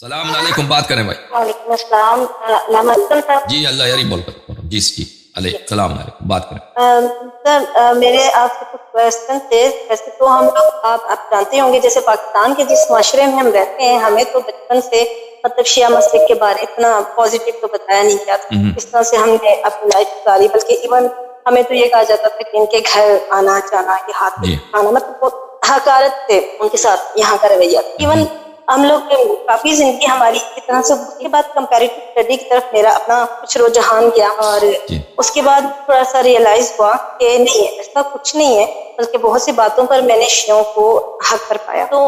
السلام علیکم، بات کریں بھائی. وعلیکم السلام. علامہ اسلم صاحب. جی اللہ یاری بول کر جی جی علیہ السلام علیکم، بات کریں. سر میرے آپ سے کچھ کوشچن تھے. ویسے تو ہم لوگ آپ جانتے ہوں گے جیسے پاکستان کے جس معاشرے میں ہم رہتے ہیں ہمیں تو بچپن سے مطلب شیعہ مسلک کے بارے اتنا پازیٹیو تو بتایا نہیں گیا تھا. اس طرح سے ہم نے اپنی لائف گزاری، بلکہ ایون ہمیں تو یہ کہا جاتا تھا کہ ان کے گھر آنا جانا یہ ہاتھ جی. آنا مطلب بہت حقارت سے ان کے ساتھ یہاں کا رویہ. ایون ہم لوگ کافی زندگی ہماری اس طرح سے اس کے بعد کمپیریٹو اسٹڈی کی طرف میرا اپنا کچھ رجحان گیا اور جی. اس کے بعد تھوڑا سا ریئلائز ہوا کہ نہیں ایسا کچھ نہیں ہے، بلکہ بہت سی باتوں پر میں نے شیعوں کو حق کر پایا. تو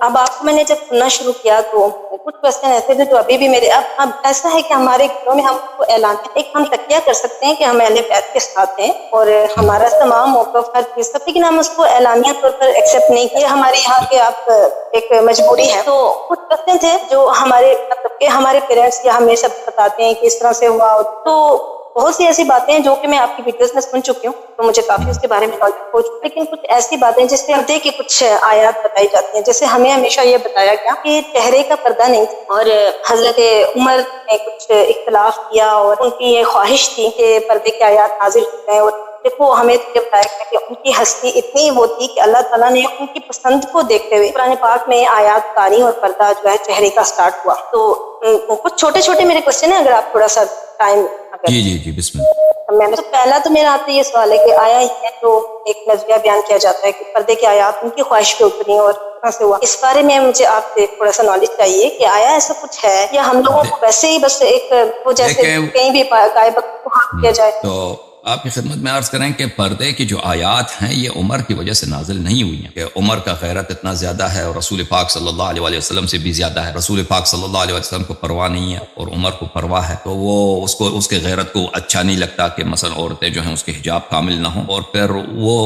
اب آپ کو میں نے جب سننا شروع کیا تو کچھ کوشچن ایسے تھے جو ابھی بھی میرے اب ایسا ہے کہ ہمارے گھروں میں ہم کو اعلان ایک ہم تکیہ کر سکتے ہیں کہ ہم اہل بیت کے ساتھ ہیں اور ہمارا تمام موقف ہر چیز سب، لیکن ہم اس کو اعلانیہ طور پر ایکسیپٹ نہیں کیے. ہمارے یہاں کے آپ ایک مجبوری ہے. تو کچھ کوشچن تھے جو ہمارے مطلب کہ ہمارے پیرنٹس یا ہمیں سب بتاتے ہیں کہ اس طرح سے ہوا. تو بہت سی ایسی باتیں ہیں جو کہ میں آپ کی ویڈیوز میں سن چکی ہوں تو مجھے کافی اس کے بارے میں نالج ہو چکی، لیکن کچھ ایسی باتیں جس سے ہم دیکھ کے کچھ آیات بتائی جاتی ہیں. جیسے ہمیں ہمیشہ یہ بتایا گیا کہ چہرے کا پردہ نہیں تھا اور حضرت عمر نے کچھ اختلاف کیا اور ان کی یہ خواہش تھی کہ پردے کے آیات نازل ہو جائیں. اور دیکھو ہمیں تو یہ بتایا گیا کہ ان کی ہستی اتنی وہ تھی کہ اللہ تعالیٰ نے ان کی پسند کو دیکھتے ہوئے قرآن پاک میں آیات کاری اور پردہ جو ہے چہرے کا سٹارٹ ہوا. تو کچھ چھوٹے چھوٹے میرے کوشچن ہیں، اگر آپ تھوڑا سا ٹائم. جی جی جی بسم اللہ. میں تو پہلا تو میرا آپ سے یہ سوال ہے کہ آیا ہے تو ایک نظریہ بیان کیا جاتا ہے کہ پردے کے آیات ان کی خواہش پہ اتری اور کہاں سے ہوا. اس بارے میں مجھے آپ سے تھوڑا سا نالج چاہیے کہ آیا ایسا کچھ ہے یا ہم لوگوں کو ویسے ہی بس ایک وہ جیسے کہیں بھی قائب کو حق کیا جائے. تو آپ کی خدمت میں عرض کریں کہ پردے کی جو آیات ہیں یہ عمر کی وجہ سے نازل نہیں ہوئی ہیں کہ عمر کا غیرت اتنا زیادہ ہے اور رسول پاک صلی اللہ علیہ وسلم سے بھی زیادہ ہے. رسول پاک صلی اللہ علیہ وسلم کو پرواہ نہیں ہے اور عمر کو پرواہ ہے، تو وہ اس کے غیرت کو اچھا نہیں لگتا کہ مثلا عورتیں جو ہیں اس کے حجاب کامل نہ ہوں، اور پھر وہ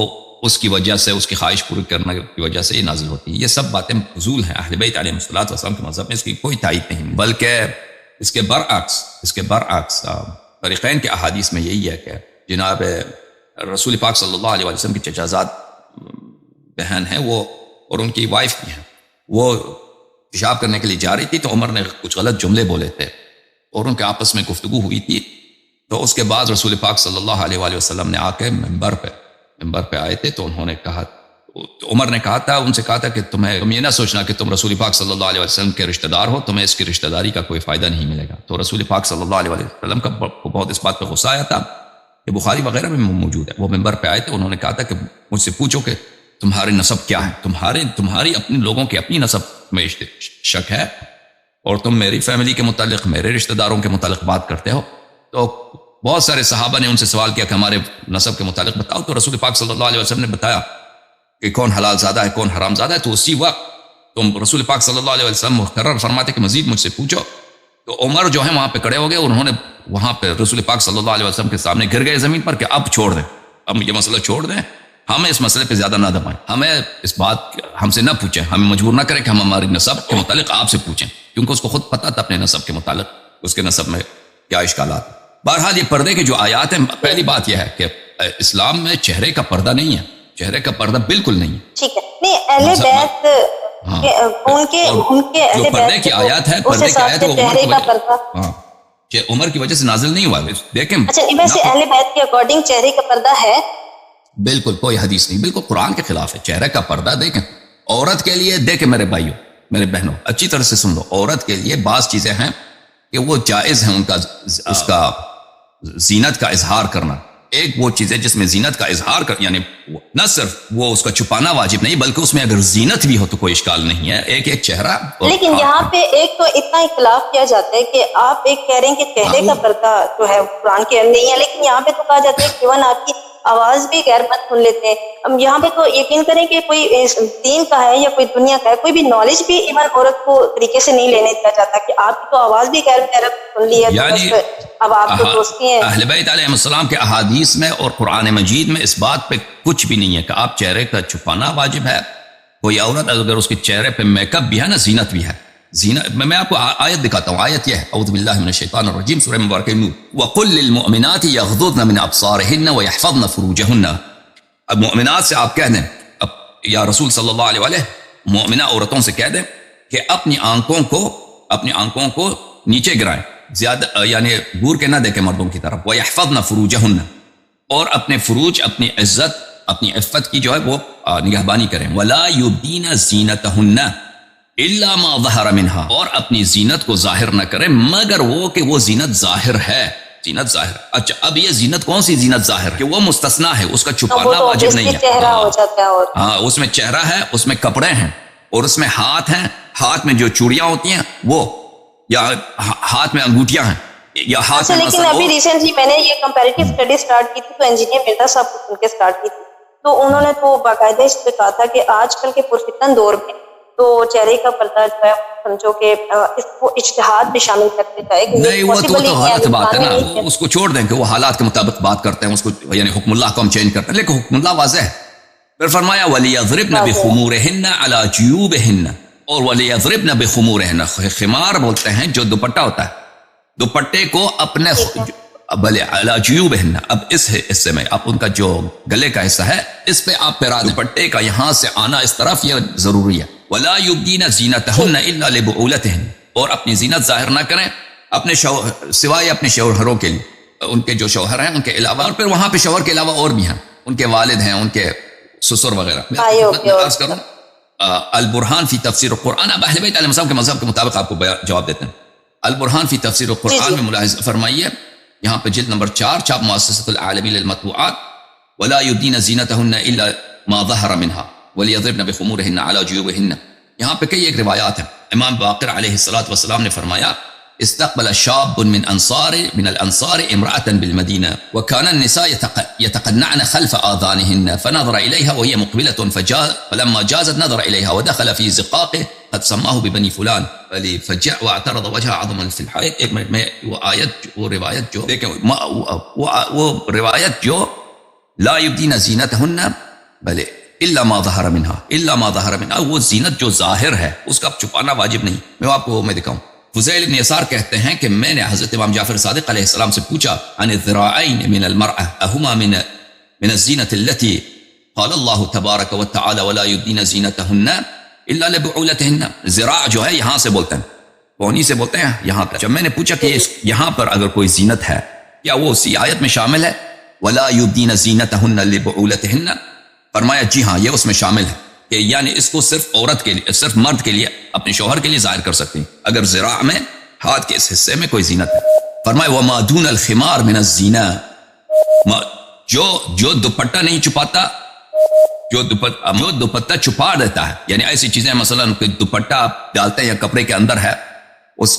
اس کی وجہ سے اس کی خواہش پوری کرنے کی وجہ سے یہ نازل ہوتی ہے. یہ سب باتیں فضول ہیں. اہل بیت علیہ الصلوۃ والسلام کے مذہب میں اس کی کوئی تائید نہیں، بلکہ اس کے برعکس فریقین کے احادیث میں یہی ہے کہ جناب رسول پاک صلی اللہ علیہ وسلم کی چچازاد بہن ہیں وہ اور ان کی وائف بھی ہیں، وہ پیشاب کرنے کے لیے جا رہی تھی تو عمر نے کچھ غلط جملے بولے تھے اور ان کے آپس میں گفتگو ہوئی تھی. تو اس کے بعد رسول پاک صلی اللہ علیہ وسلم نے آ کے ممبر پہ آئے تھے تو انہوں نے کہا، عمر نے کہا تھا ان سے کہا تھا کہ تم یہ نہ سوچنا کہ تم رسول پاک صلی اللہ علیہ وسلم کے رشتہ دار ہو، تمہیں اس کی رشتہ داری کا کوئی فائدہ نہیں ملے گا. تو رسول پاک صلی اللہ علیہ وسلم کا بہت اس بات پہ غصہ آیا تھا. یہ بخاری وغیرہ میں موجود ہے. وہ ممبر پہ آئے تھے، انہوں نے کہا تھا کہ مجھ سے پوچھو کہ تمہاری نسب کیا ہے، تمہاری اپنے لوگوں کی اپنی نسب میں شک ہے اور تم میری فیملی کے متعلق میرے رشتہ داروں کے متعلق بات کرتے ہو. تو بہت سارے صحابہ نے ان سے سوال کیا کہ ہمارے نسب کے متعلق بتاؤ. تو رسول پاک صلی اللہ علیہ وسلم نے بتایا کہ کون حلال زادہ ہے کون حرام زادہ ہے. تو اسی وقت تم رسول پاک صلی اللہ علیہ وسلم مقرر فرماتے کہ مزید مجھ سے پوچھو. تو عمر جو ہے وہاں پہ کھڑے ہو گئے اور انہوں نے وہاں پہ رسول پاک صلی اللہ علیہ وسلم کے سامنے گر گئے زمین پر کہ اب چھوڑ دیں، اب یہ مسئلہ چھوڑ دیں، ہمیں اس مسئلے پہ زیادہ نہ دبائیں، ہمیں اس بات ہم سے نہ پوچھیں، ہمیں مجبور نہ کریں کہ ہم ہماری نسب کے متعلق آپ سے پوچھیں، کیونکہ اس کو خود پتہ تھا اپنے نسب کے متعلق اس کے نسب میں کیا اشکالات. بہرحال یہ پردے کے جو آیات ہیں، پہلی بات یہ ہے کہ اسلام میں چہرے کا پردہ نہیں ہے، چہرے کا پردہ بالکل نہیں ہے. ٹھیک ہے. نہیں اہل بیت ان کے جو پردے کی آیات ہے، پردے کی آیات وہ عمر کی وجہ سے نازل نہیں ہوا. دیکھیں اچھا ویسے اہل بیت کے اکارڈنگ چہرے کا پردہ ہے؟ بالکل کوئی حدیث نہیں، بالکل قرآن کے خلاف ہے. چہرے کا پردہ دیکھیں عورت کے لیے، دیکھیں میرے بھائیوں میرے بہنوں اچھی طرح سے سن لو، عورت کے لیے بعض چیزیں ہیں کہ وہ جائز ہیں، ان کا اس کا زینت کا اظہار کرنا. ایک وہ چیز ہے جس میں زینت کا اظہار یعنی نہ صرف وہ اس کا چھپانا واجب نہیں، بلکہ اس میں اگر زینت بھی ہو تو کوئی اشکال نہیں ہے. ایک چہرہ. لیکن یہاں پہ ایک تو اتنا اختلاف کیا جاتا ہے کہ آپ ایک کہہ رہے ہیں کہ چہرے کا پردہ جو ہے قرآن کے اندر نہیں ہے، لیکن یہاں پہ تو کہا جاتا ہے کہ ایون آپ کی آواز بھی غیر مت سن لیتے ہیں. اب یہاں پہ تو یقین کریں کہ کوئی دین کا ہے یا کوئی دنیا کا ہے، کوئی بھی نالج بھی ایون عورت کو طریقے سے نہیں لینے دیا جاتا کہ آپ کی تو آواز بھی غیر سن لی ہے. یعنی اب آپ تو دوستی ہیں. اہل بیت علیہ السلام کے احادیث میں اور قرآن مجید میں اس بات پہ کچھ بھی نہیں ہے کہ آپ چہرے کا چھپانا واجب ہے. کوئی عورت اگر اس کے چہرے پہ میک اپ بھی ہے نا، زینت بھی ہے. زینت میں آپ کو آیت دکھاتا ہوں. آیت یہ ہے، اعوذ باللہ من الشیطان الرجیم، سورہ مبارکہ نور، وَقُلْ لِلْمُؤْمِنَاتِ يَغْضُضْنَ مِنْ أَبْصَارِهِنَّ وَيَحْفَظْنَ فُرُوجَهُنَّ. اب مؤمنات سے آپ کہہ دیں، اب یا رسول صلی اللہ علیہ وآلہ، مؤمنہ عورتوں سے کہہ دیں کہ اپنی آنکھوں کو اپنی آنکھوں کو نیچے گرائیں، زیادہ یعنی گور کے نہ دیکھیں مردوں کی طرف. وَيَحْفَظْنَ فُرُوجَهُنَّ، اور اپنے فروج، اپنی عزت، اپنی عفت کی جو ہے وہ نگہبانی کریں. وَلَا يُبْدِينَ زِينَتَهُنَّ إِلَّا مَا ظَهَرَ مِنْهَا، اور اپنی زینت کو ظاہر نہ کریں مگر وہ کہ وہ زینت ظاہر ہے. زینت ظاہر. اچھا اب یہ زینت کون سی زینت ظاہر کہ وہ مستثنا ہے، اس کا چھپانا واجب نہیں ہے. چہرہ ہو جاتا ہے، اور ہاں اس میں چہرہ ہے، اس میں کپڑے ہیں، اور اس میں ہاتھ ہیں. ہاتھ میں جو چوڑیاں ہوتی ہیں وہ، یا ہاتھ میں انگوٹھیاں ہیں، یا ہاتھ میں. لیکن ابھی ریسنٹلی میں نے یہ کمپیریٹیو اسٹڈی سٹارٹ کی تھی، تو انجینئر مرزا صاحب کو سن کے سٹارٹ کی تھی، تو انہوں نے تو باقاعدہ اس پہ کہا تھا کہ آج کل کے پرفتن دور میں تو چہرے کا پردہ جو ہے سمجھو کہ اس کو اجتہاد بھی شامل کرتے جائے. نہیں وہ تو غلط بات ہے نا، اس کو چھوڑ دیں کہ وہ حالات کے مطابق بات کرتے ہیں، اس کو یعنی حکم اللہ کو ہم چینج کرتے ہیں، لیکن حکم اللہ واضح ہے. پھر فرمایا وَلِيَضْرِبْنَ بِخُمُورِهِنَّ عَلَى جُيُوبِهِنَّ، اور وَلِيَضْرِبْنَ بِخُمُورِهِنَّ، خمار بولتے ہیں جو دوپٹہ ہوتا ہے، دوپٹے کو اپنے بلے علی جیوبہن. اب اس حصے میں اب ان کا جو گلے کا حصہ ہے اس پہ آپ پیرا دیں. دوپٹے کا یہاں سے آنا اس طرف یہ ضروری ہے. ولا یبدین زینتہن الا لبعولتہن، اور اپنی زینت ظاہر نہ کریں اپنے سوائے اپنے شوہروں کے لیے، ان کے جو شوہر ہیں ان کے علاوہ، اور پھر وہاں پہ شوہر کے علاوہ اور بھی ہیں، ان کے والد ہیں، ان کے سسر وغیرہ. میں عرض کروں البرہان فی تفسیر القرآن، اب اہل بیت علیہ السلام کے مذہب کے مطابق آپ کو جواب دیتے ہیں. البرہان فی تفسیر القرآن میں ملاحظہ فرمائیے یہاں پہ جلد نمبر 4 چھاپ مؤسسۃ العالمی للمطبوعات، ولا یبدین زینتہن الا ما ظہر منها ولیضربن بخمورہن علی جیوبہن. یہاں پہ کئی ایک روایات ہیں. امام باقر علیہ السلام نے فرمایا استقبل شاب من الانصار امرأة بالمدینہ وكان النساء يتقنعن خلف آذانهن فنظر إليها وهي مقبلة فلما جازت نظر إليها ودخل في زقاقه قد سماه ببني فلان فجاء واعترض وجه عظما في الحائط. ایک منٹ میں وہ روایت جو دیکھیں، وہ روایت جو لا يبدين زینتهن بلے الا ما ظہر منها، وہ زینت جو ظاہر ہے اس کا چھپانا واجب نہیں. میں آپ کو دکھاؤں. فضیل بن یسار کہتے ہیں کہ میں نے حضرت امام جعفر صادق علیہ السلام سے پوچھا عن الذراعین من المرأة اہما من الزینة التي قال اللہ تبارک وتعالی ولا يبدين زینتهن الا لبعولتهن. ذراع جو ہے یہاں سے بولتے ہیں، پونی سے بولتے ہیں یہاں پر. جب میں نے پوچھا کہ یہاں پر اگر کوئی زینت ہے کیا وہ اسی آیت میں شامل ہے ولا يبدين زینتهن لبعولتهن؟ فرمایا جی ہاں یہ اس میں شامل ہے، کہ یعنی اس کو صرف عورت کے لیے، صرف مرد کے لیے، اپنے شوہر کے لیے ظاہر کر سکتی ہیں اگر ذراع میں ہاتھ کے اس حصے میں کوئی زینت ہے. فرمایا وما دون الخمار من الزینہ، جو دوپٹہ نہیں چھپاتا، جو دوپٹہ چھپا دیتا ہے، یعنی ایسی چیزیں مثلا دوپٹہ آپ ڈالتے ہیں یا کپڑے کے اندر ہے، اس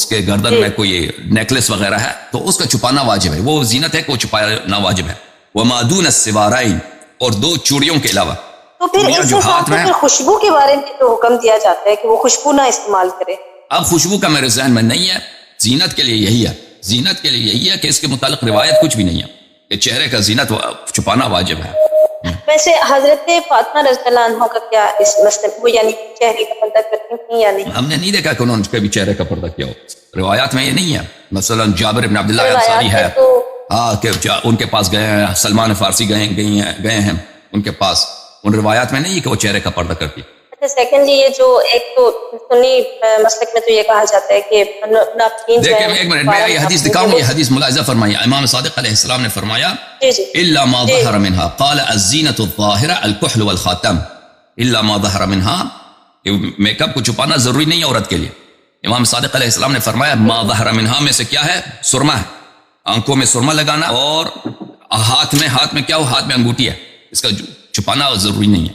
کے گردن میں کوئی نیکلس وغیرہ ہے تو اس کا چھپانا واجب ہے، وہ زینت ہے کہ وہ چھپانا واجب ہے. وما دون السوارین، اور 2 چوڑیوں کے علاوہ. تو پھر اس کے ساتھ پھر خوشبو کے بارے میں تو حکم دیا جاتا ہے کہ وہ خوشبو نہ استعمال کرے. اب خوشبو کا میرے ذہن میں نہیں ہے. زینت کے لیے یہی ہے، زینت کے لیے یہی ہے کہ اس کے متعلق روایت کچھ بھی نہیں ہے کہ چہرے کا زینت چھپانا واجب ہے. ویسے حضرت فاطمہ رضی اللہ عنہ کا کیا اس مسئلے وہ یعنی چہرے کا پردہ کرتی تھیں یا نہیں؟ ہم نے نہیں دیکھا کہ انہوں نے کبھی چہرے کا پردہ کیا ہو. روایات میں یہ نہیں ہے. مثلا جابر بن عبداللہ انصاری ہے، ہاں کہ ان کے پاس گئے ہیں، سلمان فارسی گئے ہیں ان کے پاس، ان روایات میں نہیں کہ وہ چہرے کا پردہ کرتی. اچھا سیکنڈلی یہ جو ایک تو سنی مسلک میں تو یہ کہا جاتا ہے کہ ناپکین دیکھیں ایک منٹ میں یہ حدیث دکھاؤں. یہ حدیث ملاحظہ فرمائیے. امام صادق علیہ السلام نے فرمایا الا ما ظهر منها قال الزینة الظاہرة الکحل والخاتم الا ما ظهر منها، میک اپ کو چھپانا ضروری نہیں ہے عورت کے لیے. امام صادق علیہ السلام نے فرمایا ما ظهر منها میں سے کیا ہے؟ سرما ہے، آنکھوں میں سرما لگانا، اور ہاتھ میں کیا ہو؟ ہاتھ میں انگوٹھی ہے، اس کا چھپانا ضروری نہیں ہے.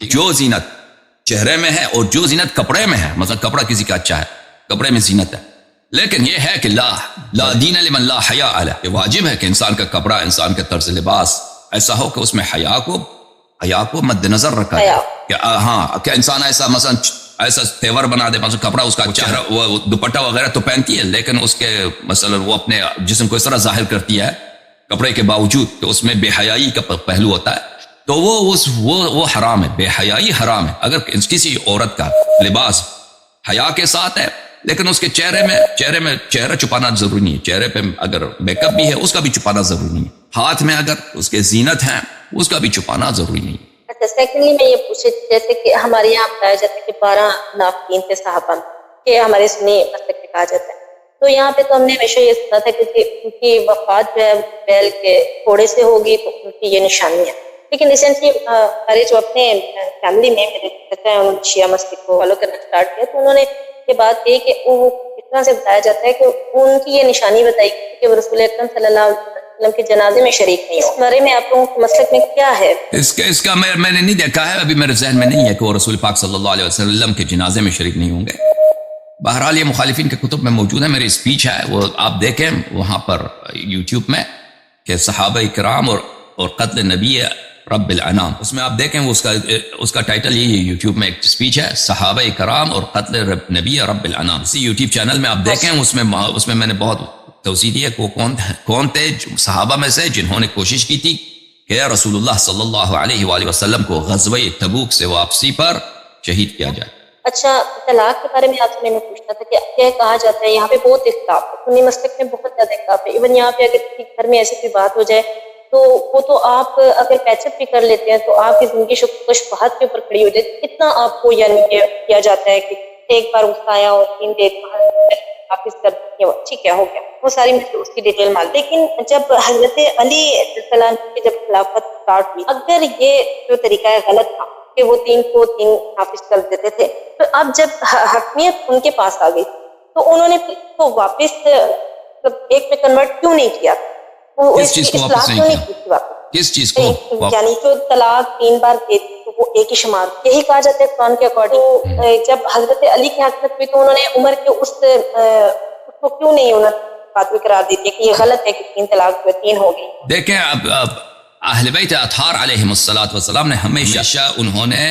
جو زینت چہرے میں ہے اور جو زینت کپڑے میں ہے، مثلا کپڑا کسی کا اچھا ہے، کپڑے میں زینت ہے، لیکن یہ ہے کہ لا دین لمن لا حیا علیہ، یہ واجب ہے کہ انسان کا کپڑا، انسان کا طرز لباس ایسا ہو کہ اس میں حیا کو مد نظر رکھا جائے. کہ ہاں کہ انسان ایسا مثلا ایسا تیور بنا دے، مثلا کپڑا اس کا چہرہ وہ دوپٹہ وغیرہ تو پہنتی ہے لیکن اس کے مثلا وہ اپنے جسم کو اس طرح ظاہر کرتی ہے کپڑے کے باوجود کہ اس میں بے حیائی کا پہلو ہوتا ہے، تو وہ حرام ہے. بے حیائی حرام ہے. اگر کسی عورت کا لباس حیا کے ساتھ ہے لیکن اس کے چہرے میں چہرہ چھپانا ضروری نہیں ہے، چہرے پہ اگر میک اپ بھی ہے اس کا بھی چھپانا ضروری نہیں ہے، ہاتھ میں اگر اس کے زینت ہے اس کا بھی چھپانا ضروری نہیں ہے. اچھا سیکنڈلی میں یہ پوچھے جیسے کہ ہمارے یہاں بتایا جاتا ہے کہ 12 ناپکین تھے صحابہ، کہ ہمارے سنی مسلک میں کہا جاتا ہے. تو یہاں پہ تو ہم نے ہمیشہ یہ سنا تھا کہ ان کی وفات جو ہے بیل کے گھوڑے سے ہوگی تو ان کی یہ نشانی ہے. لیکن ریسنٹلی ہمارے جو اپنے فیملی میں میرے چچا ہیں، انہوں نے شیعہ مسلک کو فالو کرنا اسٹارٹ کیا، تو انہوں نے یہ بات کہی کہ وہ اس طرح سے بتایا جاتا ہے کہ ان کی یہ نشانی بتائی کہ وہ رسول اکرم صلی اللہ علیہ وسلم کے جنازے میں شریک نہیں ہو. اس بارے میں آپ لوگوں کے مسلک میں کیا ہے؟ اس کا میں نے نہیں دیکھا ہے، ابھی میرے ذہن میں نہیں ہے کہ وہ رسول پاک صلی اللہ علیہ وسلم کے جنازے میں شریک نہیں ہوں گے. بہرحال یہ مخالفین کے کتب میں موجود ہے، میری اسپیچ ہے وہ آپ دیکھیں وہاں پر یوٹیوب میں کہ صحابہ کرام اور قتل نبی رب الانام، اس میں آپ دیکھیں اس کا ٹائٹل یہی ہے، یوٹیوب میں ایک اسپیچ ہے صحابہ کرام اور قتل نبی رب الانام. اسی یوٹیوب چینل میں آپ دیکھیں اس میں نے بہت توضیح دی ہے کہ وہ کون تھے صحابہ میں سے جنہوں نے کوشش کی تھی کہ رسول اللہ صلی اللہ علیہ وآلہ وسلم کو غزوہ تبوک سے واپسی پر شہید کیا جائے. اچھا، طلاق کے بارے میں آپ سے میں نے پوچھنا تھا کہ کیا کہا جاتا ہے یہاں پہ بہت اختلاف ہے، سنی مسلک میں بہت زیادہ اختلاف ہے. ایون یہاں پہ اگر کسی گھر میں ایسی کوئی بات ہو جائے تو وہ تو آپ اگر پیچ اپ بھی کر لیتے ہیں تو آپ کی زندگی شبہات کے اوپر کھڑی ہو جائے. اتنا آپ کو یعنی کیا جاتا ہے کہ ایک بار غصہ آیا اور 3 دن واپس کر دیا، ٹھیک ہے ہو گیا، وہ ساری مجھے اس کی ڈیٹیل مال. لیکن جب حضرت علی السلام کی جب خلافت اسٹارٹ ہوئی، اگر یہ جو طریقہ ہے غلط تھا کہ وہ 3 کو 3 نافذ کر دیتے تھے، تو اب جب حکمیت ان کے پاس آ گئی تو انہوں نے کو واپس ایک میں کنورٹ کیوں نہیں کیا؟ وہ کس چیز کو واپس نہیں کیا؟ کس چیز کو؟ یعنی جو طلاق 3 بار دے تو وہ ایک ہی شمار، یہی کہا جاتا ہے قرآن کے اکارڈنگ. جب حضرت علی کی حکومت ہوئی تو انہوں نے عمر کے اس کو کیوں نہیں انہوں نے بات میں قرار دی کہ یہ غلط ہے کہ 3 طلاق 3 ہو گئی. دیکھیں اب اہل بیت اطہار علیہم الصلوۃ والسلام نے ہمیشہ انہوں نے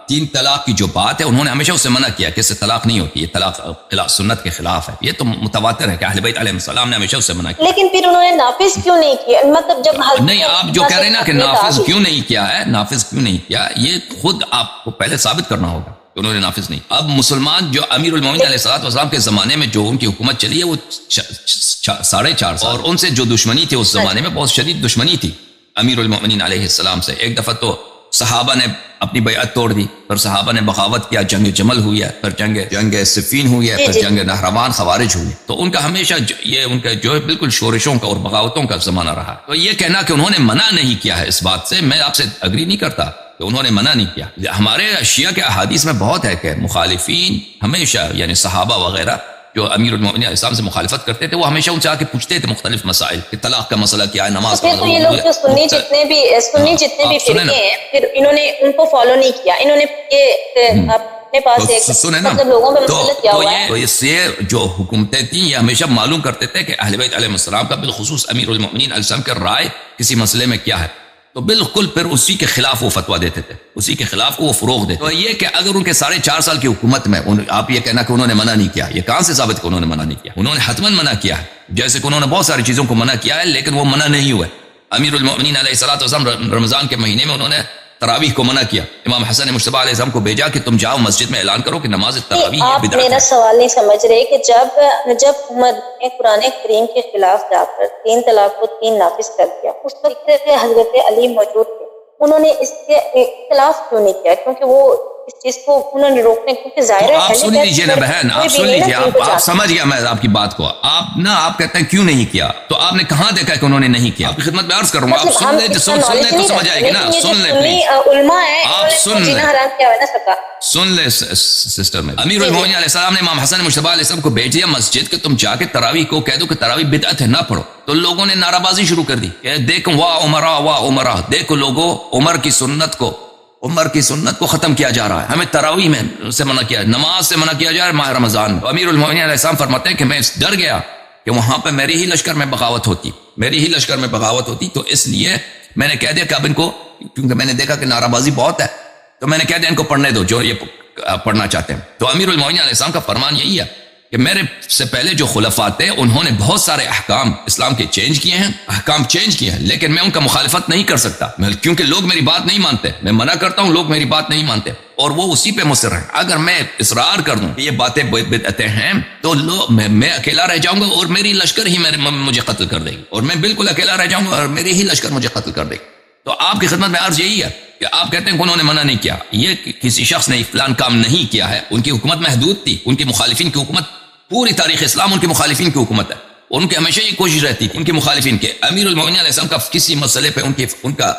3 طلاق کی جو بات ہے انہوں نے ہمیشہ اسے منع کیا کہ اس سے طلاق نہیں ہوتی، یہ طلاق سنت کے خلاف ہے. یہ تو متواتر ہے کہ اہل بیت علیہم السلام نے ہمیشہ اسے منع کیا. لیکن پھر انہوں نے نافذ کیوں نہیں کیا؟ مطلب جب نہیں، آپ جو کہہ رہے ہیں نا کہ نافذ کیوں نہیں کیا ہے، نافذ کیوں نہیں کیا، یہ خود آپ کو پہلے ثابت کرنا ہوگا کہ انہوں نے نافذ نہیں. اب مسلمان جو امیر المومنین علیہ الصلوۃ والسلام کے زمانے میں جو ان کی حکومت چلی ہے وہ 4.5 سال، اور ان سے جو دشمنی تھی اس زمانے میں بہت شدید دشمنی تھی امیر المومنین علیہ السلام سے. ایک دفعہ تو صحابہ نے اپنی بیعت توڑ دی، پھر صحابہ نے بغاوت کیا، جنگ جمل ہوئی ہے، پھر جنگ صفین ہوئی ہے، پھر جنگ نہروان خوارج ہوئی. تو ان کا ہمیشہ یہ ان کا جو ہے بالکل شورشوں کا اور بغاوتوں کا زمانہ رہا. تو یہ کہنا کہ انہوں نے منع نہیں کیا ہے اس بات سے، میں آپ سے اگری نہیں کرتا کہ انہوں نے منع نہیں کیا. ہمارے شیعہ کے احادیث میں بہت ہے کہ مخالفین ہمیشہ یعنی صحابہ وغیرہ جو امیر المومنین علیہ السلام سے مخالفت کرتے تھے وہ ہمیشہ ان سے آ کے پوچھتے تھے مختلف مسائل کہ طلاق کا مسئلہ کیا ہے، نماز کا مسئلہ. یہ لوگ جو سنی جتنے بھی فرقے ہیں پھر انہوں نے ان کو فالو نہیں کیا، انہوں نے یہ اپنے پاس ایک مطلب لوگوں میں مسلط کیا ہوا ہے. تو اس سے جو حکومتیں تھیں یہ ہمیشہ معلوم کرتے تھے کہ اہل بیت علیہ السلام کا بالخصوص امیر المومنین علیہ السلام کا رائے کسی مسئلے میں کیا ہے، تو بالکل پھر اسی کے خلاف وہ فتویٰ دیتے تھے، اسی کے خلاف کو وہ فروغ دیتے. تو یہ کہ اگر ان کے 4.5 سال کی حکومت میں آپ یہ کہنا کہ انہوں نے منع نہیں کیا، یہ کہاں سے ثابت کہ انہوں نے منع نہیں کیا؟ انہوں نے حتماً منع کیا ہے، جیسے کہ انہوں نے بہت ساری چیزوں کو منع کیا ہے لیکن وہ منع نہیں ہوئے. امیر المومنین علیہ الصلوۃ والسلام رمضان کے مہینے میں انہوں نے تراویح کو منع کیا. امام حسن مجتبی علیہ السلام کو بھیجا کہ تم جاؤ مسجد میں اعلان کرو کہ نماز تراویح آپ بدعت ہے. میرا سوال نہیں سمجھ رہے کہ جب عمر نے قرآن کریم کے خلاف جا کر 3 طلاق کو 3 نافذ کر دیا، اس وقت حضرت علی موجود تھے، انہوں نے اس کے اختلاف کیوں نہیں کیا؟ کیونکہ وہ اس چیز کو انہوں نے روکنے، کیونکہ ظاہر ہے آپ سن لیجیے نا بہن، آپ سن لیجیے، آپ سمجھ گیا میں آپ کی بات کو. آپ کہتے ہیں کیوں نہیں کیا، تو آپ نے کہاں دیکھا کہ انہوں نے نہیں کیا؟ آپ کی خدمت میں عرض کروں گا، آپ سن لیں تو سمجھ آئے گی نا. سن لیں علماء ہیں، آپ سن لیں سن لیں سسٹر میں امیر المومنین علیہ السلام نے امام حسن مجتبی علیہ السلام کو بھیج دیا مسجد کہ تم جا کے تراویح کو کہہ دو کہ تراویح بدعت ہے، نہ پڑھو. تو لوگوں نے نعرہ بازی شروع کر دی کہ دیکھو واہ عمرہ، دیکھو لوگوں عمر کی سنت کو ختم کیا جا رہا ہے، ہمیں تراویح میں سے منع کیا، نماز سے منع کیا جا رہا ہے ماہ رمضان میں. امیر المومنین علیہ السلام فرماتے ہیں کہ میں ڈر گیا کہ وہاں پہ میرے ہی لشکر میں بغاوت ہوتی، تو اس لیے میں نے کہہ دیا کہ اب ان کو، کیونکہ میں نے دیکھا کہ نعرہ بازی بہت ہے، تو میں نے کہہ دیا ان کو پڑھنے دو جو یہ پڑھنا چاہتے ہیں. تو امیر المومنین علیہ السلام کا فرمان یہی ہے کہ میرے سے پہلے جو خلفاء تھے انہوں نے بہت سارے احکام اسلام کے چینج کیے ہیں، لیکن میں ان کا مخالفت نہیں کر سکتا کیونکہ لوگ میری بات نہیں مانتے. میں منع کرتا ہوں، لوگ میری بات نہیں مانتے اور وہ اسی پہ مصر ہیں. اگر میں اصرار کر دوں کہ یہ باتیں بدعتیں ہیں تو میں اکیلا رہ جاؤں گا اور میری لشکر ہی مجھے قتل کر دے گی، اور میں بالکل اکیلا رہ جاؤں گا اور میری ہی لشکر مجھے قتل کر دے گی. تو آپ کی خدمت میں عرض یہی ہے کہ آپ کہتے ہیں کہ انہوں نے منع نہیں کیا، یہ کسی شخص نے فلان کام نہیں کیا ہے، ان کی حکومت محدود تھی، ان کے مخالفین کی حکومت، پوری تاریخ اسلام ان کے مخالفین کی حکومت ہے، ان کی ہمیشہ یہ کوشش رہتی تھی ان کے مخالفین کے امیر المومنین علیہ السلام کا کسی مسئلے پہ ان کا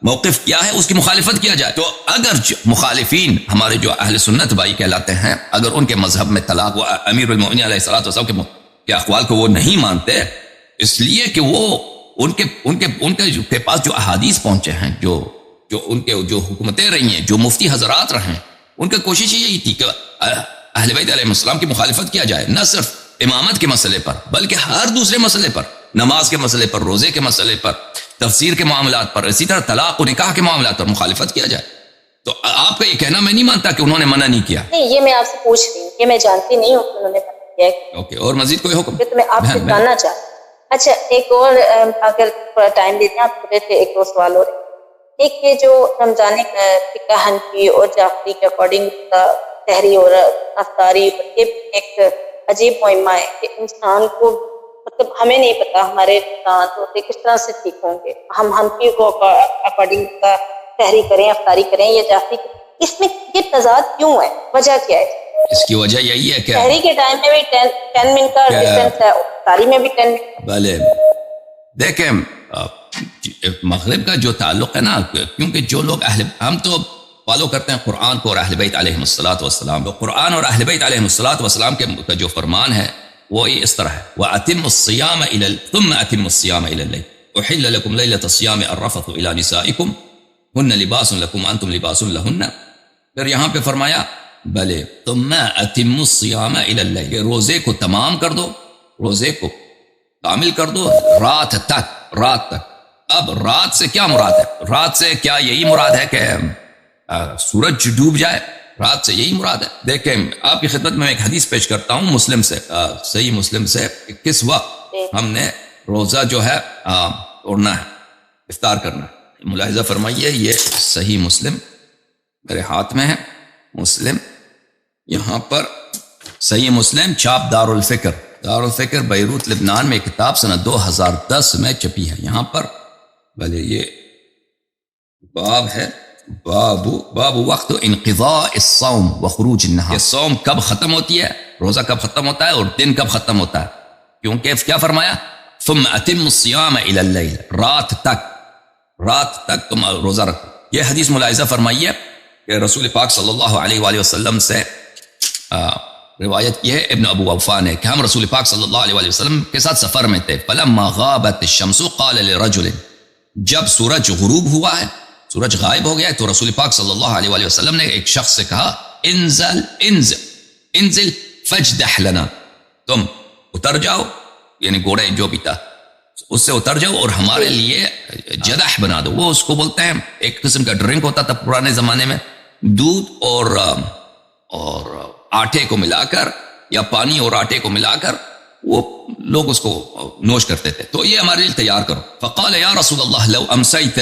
موقف کیا ہے اس کی مخالفت کیا جائے۔ تو اگر مخالفین ہمارے جو اہل سنت بھائی کہلاتے ہیں، اگر ان کے مذہب میں طلاق و امیر المومنین علیہ السلام کے اقوال کو وہ نہیں مانتے، اس لیے کہ وہ ان کے پاس جو احادیث پہنچے ہیں، جو ان کے جو حکومتیں رہی ہیں، جو مفتی حضرات رہے ہیں، ان کا کوشش یہی تھی کہ اہل بیت علیہ السلام کی مخالفت کیا جائے، نہ صرف امامت کے مسئلے پر بلکہ ہر دوسرے مسئلے پر، نماز کے مسئلے پر، روزے کے مسئلے پر، تفسیر کے معاملات پر، اسی طرح طلاق و نکاح کے معاملات پر مخالفت کیا جائے۔ تو آپ کا یہ کہنا میں نہیں مانتا کہ انہوں نے منع نہیں کیا۔ نہیں، یہ میں آپ سے پوچھ رہی ہوں، یہ میں جانتی نہیں ہوں کہ انہوں نے منع کیا ہے۔ اوکے، اور مزید کوئی حکم؟ تو میں آپ سے جاننا چاہتا ہوں۔ اچھا، ایک اور اگر تھوڑا ٹائم دیتے ہیں آپ پورے تھے، ایک دو سوال اور ایک یہ جو رمضان فقہ حنفی اور جعفری کے اکارڈنگ سحری اور افطاری، یہ ایک عجیب معمہ ہے کہ انسان کو مطلب ہمیں نہیں پتا ہمارے دانت ہوتے کس طرح سے ٹھیک ہوں گے، ہم حنفی کو اکارڈنگ کا سحری کریں، افطاری کریں یا جعفری کریں، اس میں یہ تضاد کیوں ہے؟ وجہ کیا ہے؟ اس کی وجہ یہی ہے کہ سحری کے ٹائم میں بھی 10 منٹ کا ڈفرنس ہے، افطاری میں بھی 10 منٹ۔ بھلے دیکھیں، مغرب کا جو تعلق ہے نا، کیونکہ جو لوگ ہم تو فالو کرتے ہیں قرآن کو اور اہل بیت علیہم الصلوۃ والسلام، تو قرآن اور اہل بیت علیہم الصلوۃ والسلام کا جو فرمان ہے وہ اس طرح ہے، وَأَتِمُّ الصِّيَامَ ثُمَّ أَتِمُّ الصِّيَامَ إِلَى اللَّيْلِ أُحِلَّ لَكُمْ لَيْلَةَ الصِّيَامِ الرَّفَثُ إِلَى نِسَائِكُمْ هُنَّ لِبَاسٌ لَكُمْ وَأَنْتُمْ لِبَاسٌ لَهُنَّ۔ پھر یہاں پہ فرمایا بلے ثُمَّ أَتِمُّ الصِّيَامَ إِلَى اللَّيْلِ، کہ روزے کو تمام کر دو، روزے کو کامل کر دو رات تک۔ اب رات سے کیا مراد ہے؟ رات سے کیا یہی مراد ہے کہ سورج ڈوب جائے؟ رات سے یہی مراد ہے؟ دیکھیں، آپ کی خدمت میں ایک حدیث پیش کرتا ہوں مسلم سے، صحیح مسلم سے، کہ کس وقت ہم نے روزہ جو ہے توڑنا ہے، افطار کرنا ہے۔ ملاحظہ فرمائیے، یہ صحیح مسلم میرے ہاتھ میں ہے، مسلم یہاں پر صحیح مسلم، چھاپ دارالفکر بیروت لبنان میں کتاب سنہ 2010 میں چھپی ہے۔ یہاں پر بھلے یہ باب ہے، باب وقت انقضاء الصوم وخروج النہار، یہ صوم کب ختم ہوتی ہے، روزہ کب ختم ہوتا ہے اور دن کب ختم ہوتا ہے، کیونکہ کیا فرمایا ثم اتم الصیام الى اللیل، رات تک تم روزہ رکھو۔ یہ حدیث ملاحظہ فرمائیے کہ رسول پاک صلی اللہ علیہ وآلہ وسلم سے روایت کی ہے ابن ابو اوفا نے کہ ہم رسول پاک صلی اللہ علیہ وآلہ وسلم کے ساتھ سفر میں تھے، فلما غابت الشمس قال لرجل، جب سورج غروب ہوا ہے، سورج غائب ہو گیا ہے، تو رسول پاک صلی اللہ علیہ وآلہ وسلم نے ایک شخص سے کہا انزل فاجدح لنا، تم اتر جاؤ، یعنی گھوڑے جو بھی تھا اس سے اتر جاؤ اور ہمارے لیے جدح بنا دو۔ وہ اس کو بولتے ہیں، ایک قسم کا ڈرنک ہوتا تھا پرانے زمانے میں، دودھ اور آٹے کو ملا کر یا پانی اور آٹے کو ملا کر وہ لوگ اس کو نوش کرتے تھے، تو یہ ہمارے لیے تیار کرو۔ فقال یا رسول اللہ لو امسیت،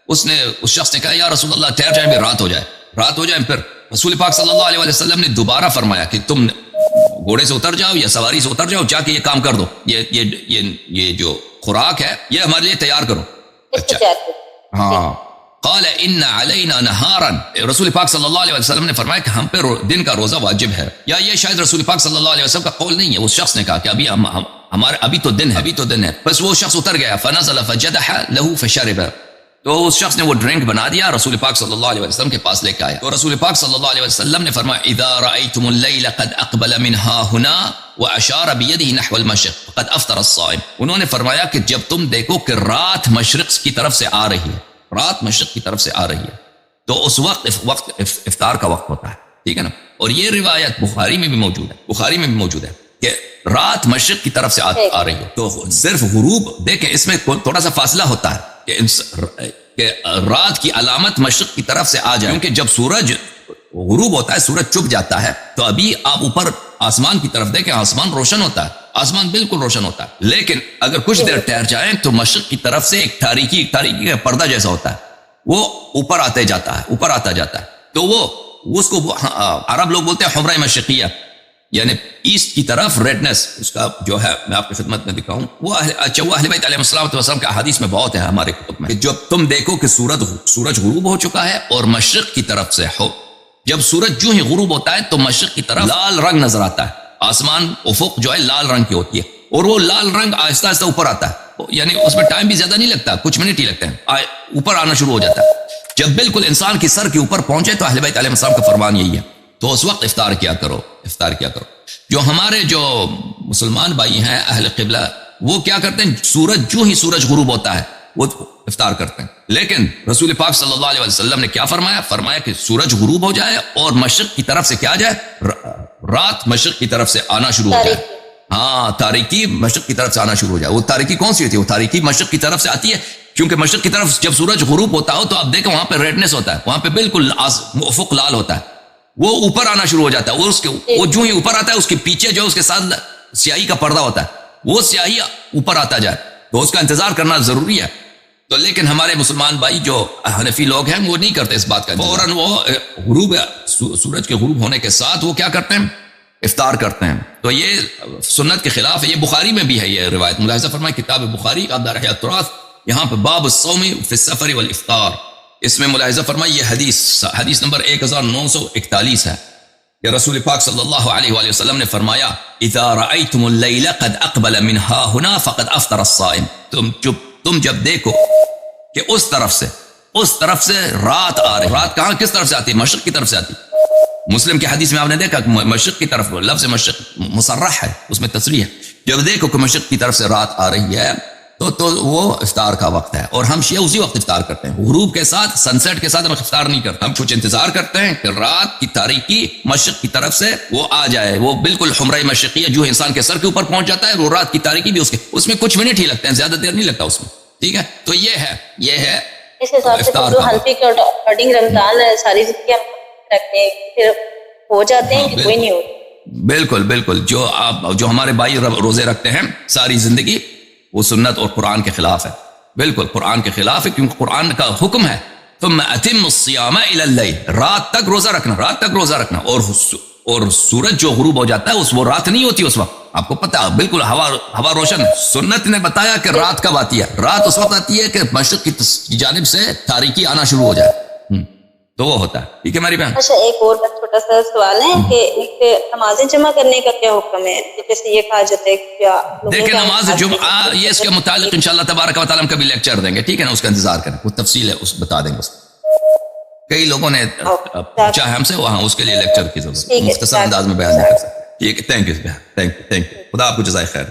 اس شخص نے کہا یا رسول اللہ ٹھہر جائیں، پھر رات ہو جائیں۔ پھر رسول پاک صلی اللہ علیہ وسلم نے دوبارہ فرمایا کہ تم گھوڑے سے اتر جاؤ یا سواری سے اتر جاؤ، جا کے یہ کام کر دو، یہ جو خوراک ہے یہ ہمارے لیے تیار کرو۔ اچھا، ہاں، قال ان علینا نہارا، رسول پاک صلی اللہ علیہ وسلم نے فرمایا کہ ہم پہ دن کا روزہ واجب ہے، یا یہ شاید رسول پاک صلی اللہ علیہ وسلم کا قول نہیں ہے، اس شخص نے کہا کہ ابھی تو دن ہے، بس وہ شخص اتر گیا، فنزل فجدح له فشرب، تو اس شخص نے وہ ڈرنک بنا دیا، رسول پاک صلی اللہ علیہ وسلم کے پاس لے کے آیا، تو رسول پاک صلی اللہ علیہ وسلم نے فرمایا اذا رأيتم الليل قد اقبل من ها هنا واشار بيده نحو المشرق فقد افطر الصائم، انہوں نے فرمایا کہ جب تم دیکھو کہ رات مشرق کی طرف سے آ رہی ہے، رات مشرق کی طرف سے آ رہی ہے، تو اس وقت افطار کا وقت ہوتا ہے، ٹھیک ہے نا۔ اور یہ روایت بخاری میں بھی موجود ہے کہ رات مشرق کی طرف سے آ رہی ہے، تو صرف غروب، دیکھیں اس میں تھوڑا سا فاصلہ ہوتا ہے کہ رات کی علامت مشرق کی طرف سے آ جائے، کیونکہ جب سورج غروب ہوتا ہے، سورج چھپ جاتا ہے، تو ابھی آپ اوپر آسمان کی طرف دیکھیں، آسمان روشن ہوتا ہے، آسمان بالکل روشن ہوتا ہے، لیکن اگر کچھ دیر ٹھہر جائیں تو مشرق کی طرف سے ایک تاریکی کا پردہ جیسا ہوتا ہے، وہ اوپر آتا جاتا ہے، تو وہ اس کو عرب لوگ بولتے ہیں حمرہ مشرقیہ، یعنی ایسٹ کی طرف ریڈنس اس کا جو ہے میں آپ کی خدمت میں دکھاؤں وہ اہل بیت علیہ السلام کے احادیث میں بہت ہے ہمارے کتب میں کہ جب تم دیکھو کہ سورج غروب ہو چکا ہے اور مشرق کی طرف سے ہو، جب سورج جو ہی غروب ہوتا ہے تو مشرق کی طرف لال رنگ نظر آتا ہے، آسمان افق جو ہے لال رنگ کی ہوتی ہے اور وہ لال رنگ آہستہ آہستہ اوپر آتا ہے، یعنی اس میں ٹائم بھی زیادہ نہیں لگتا، کچھ منٹ ہی لگتے ہیں، اوپر آنا شروع ہو جاتا ہے۔ جب بالکل انسان کی سر کے اوپر پہنچے تو اہل بیت علیہ السلام کا فرمان یہی ہے، تو اس وقت افطار کیا کرو۔ جو ہمارے جو مسلمان بھائی ہیں اہل قبلہ وہ کیا کرتے ہیں، سورج غروب ہوتا ہے وہ افطار کرتے ہیں، لیکن رسول پاک صلی اللہ علیہ وسلم نے کیا فرمایا کہ سورج غروب ہو جائے اور مشرق کی طرف سے کیا جائے، رات مشرق کی طرف سے آنا شروع ہو جائے، ہاں تاریکی مشرق کی طرف سے آنا شروع ہو جائے۔ وہ تاریکی کون سی ہوتی ہے؟ وہ تاریکی مشرق کی طرف سے آتی ہے، کیونکہ مشرق کی طرف جب سورج غروب ہوتا ہو تو آپ دیکھیں وہاں پہ ریڈنس ہوتا ہے، وہاں پہ بالکل افق لال ہوتا ہے، وہ اوپر آنا شروع ہو جاتا ہے، وہ جو ہی اوپر آتا ہے اس کے پیچھے جو اس کے ساتھ سیاہی کا پردہ ہوتا ہے وہ سیاہی اوپر آتا جائے، تو اس کا انتظار کرنا ضروری ہے۔ تو لیکن ہمارے مسلمان بھائی جو حنفی لوگ ہیں وہ نہیں کرتے اس بات کا، فوراً وہ سورج کے غروب ہونے کے ساتھ وہ کیا کرتے ہیں، افطار کرتے ہیں۔ تو یہ سنت کے خلاف ہے، یہ بخاری میں بھی ہے یہ روایت، ملاحظہ فرمائے کتاب بخاری دار حیات التراث، یہاں پہ باب الصوم فی السفر والافطار، اس میں ملاحظہ فرمائے یہ حدیث نمبر 1941 ہے کہ رسول پاک صلی اللہ علیہ وآلہ وسلم نے فرمایا اذا رأیتم اللیل قد اقبل من ها هنا فقد افطر الصائم، تم جب دیکھو کہ اس طرف سے رات آ رہی، رات کہاں کس طرف سے آتی ہے؟ مشرق کی طرف سے آتی۔ مسلم کے حدیث میں آپ نے دیکھا کہ مشرق کی طرف، لفظ مشرق مصرح ہے، اس میں تصریح ہے، جب دیکھو کہ مشرق کی طرف سے رات آ رہی ہے تو وہ افطار کا وقت ہے، اور ہم شیعہ اسی وقت افطار کرتے ہیں، غروب کے ساتھ سن سیٹ کے ساتھ ہم افطار نہیں کرتے، ہم کچھ انتظار کرتے ہیں کہ رات کی تاریکی مشرق کی طرف سے وہ آ جائے، وہ بالکل حمرہ مشرقیہ جو انسان کے سر کے اوپر پہنچ جاتا ہے، وہ رات کی تاریکی بھی اس میں کچھ منٹ ہی لگتے ہیں، زیادہ دیر نہیں لگتا اس میں، ٹھیک ہے؟ تو یہ ہے اس حساب سے جو حنفی کے اکارڈنگ رمضان ساری زندگی ہم رکھتے ہیں، پھر ہو جاتے ہیں کہ کوئی نہیں ہوتا۔ بالکل جو ہمارے بھائی روزے رکھتے ہیں ساری زندگی، وہ سنت اور قرآن کے خلاف ہے، بالکل قرآن کے خلاف ہے، کیونکہ قرآن کا حکم ہے ثم اتم الصیام الی اللیل، رات تک روزہ رکھنا، اور سورج جو غروب ہو جاتا ہے وہ رات نہیں ہوتی اس وقت، آپ کو پتہ، بالکل ہوا روشن ہے۔ سنت نے بتایا کہ رات کب آتی ہے، رات اس وقت آتی ہے کہ مشرق کی جانب سے تاریکی آنا شروع ہو جائے، تو وہ ہوتا ہے، ٹھیک ہے ہماری بہن؟ اچھا ایک اور چھوٹا سا سوال ہے کہ نمازیں جمع کرنے کا کیا حکم ہے؟ جیسے یہ کہا جاتا ہے کہ دیکھیں نماز جمعہ، یہ اس کے متعلق انشاءاللہ تبارک و تعالی ہم کبھی لیکچر دیں گے، ٹھیک ہے نا، اس کا انتظار کریں، کچھ تفصیل ہے اس بتا دیں گے، اس کئی لوگوں نے پوچھا ہے ہم سے، وہاں اس کے لیے لیکچر کی ضرورت، مختصر انداز میں بیان نہیں کر سکتے، ٹھیک ہے؟ تھینک یو، خدا آپ کو جزائے خیر۔